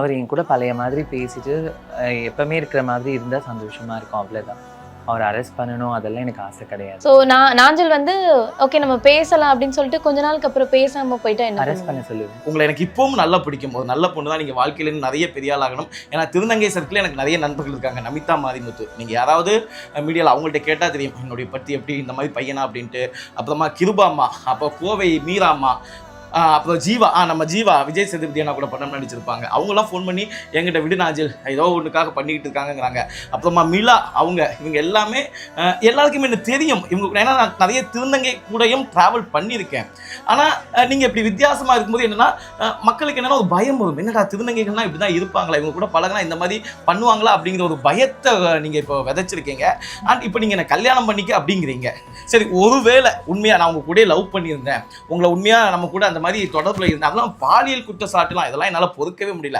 அவர் என் கூட பழைய மாதிரி பேசிட்டு எப்பவுமே இருக்கிற மாதிரி இருந்தா சந்தோஷமா இருக்கும், அவ்வளவுதான். அவர் அரெஸ்ட் பண்ணணும் அதெல்லாம் எனக்கு ஆசை கிடையாது. ஸோ நாஞ்சல் வந்து ஓகே நம்ம பேசலாம் அப்படின்னு சொல்லிட்டு கொஞ்ச நாளுக்கு அப்புறம் பேசாம போயிட்டா என்ன அரெஸ்ட் பண்ண சொல்லுவேன். உங்களை எனக்கு இப்பவும் நல்லா பிடிக்கும். ஒரு நல்ல பொண்ணு தான். நீங்கள் வாழ்க்கையில நிறைய பெரிய ஆளாகணும். ஏன்னா திருநங்கை சர்க்கிள் எனக்கு நிறைய நண்பர்கள் இருக்காங்க. நமிதா மாரிமுத்து, நீங்கள் யாராவது மீடியாவில் அவங்கள்ட்ட கேட்டால் தெரியும் என்னுடைய பற்றி எப்படி இந்த மாதிரி பையனா அப்படின்ட்டு. அப்புறமா கிருபாம்மா, அப்போ கோவை மீராம்மா, அப்புறம் ஜீவா, நம்ம ஜீவா விஜய் சேதுபதி அண்ணா கூட படம் நடிச்சிருப்பாங்க. அவங்களாம் ஃபோன் பண்ணி எங்கிட்ட விடு நாஜில் ஏதோ ஒன்றுக்காக பண்ணிக்கிட்டு இருக்காங்கிறாங்க. அப்புறமா மிலா, இவங்க எல்லாமே எல்லாருக்குமே எனக்கு தெரியும். இவங்க ஏன்னா நான் நிறைய திருநங்கை கூடயும் ட்ராவல் பண்ணியிருக்கேன். ஆனால் நீங்கள் இப்படி வித்தியாசமாக இருக்கும்போது என்னென்னா மக்களுக்கு என்னென்னா ஒரு பயம் வரும். என்னடா திருநங்கைகள்லாம் இப்படி தான் இருப்பாங்களா, இவங்க கூட பழகினா இந்த மாதிரி பண்ணுவாங்களா அப்படிங்கிற ஒரு பயத்தை நீங்கள் இப்போ விதைச்சிருக்கீங்க. அண்ட் இப்போ நீங்கள் என்னை கல்யாணம் பண்ணிக்க அப்படிங்கிறீங்க. சரி, ஒருவேளை உண்மையாக நான் உங்கள் கூட லவ் பண்ணியிருந்தேன், உங்களை உண்மையாக நம்ம கூட அந்த மாதிரி தொடர்பில் இருந்தேன், அதெல்லாம் பாலியல் குற்றச்சாட்டுலாம் இதெல்லாம் என்னால் பொறுக்கவே முடியல.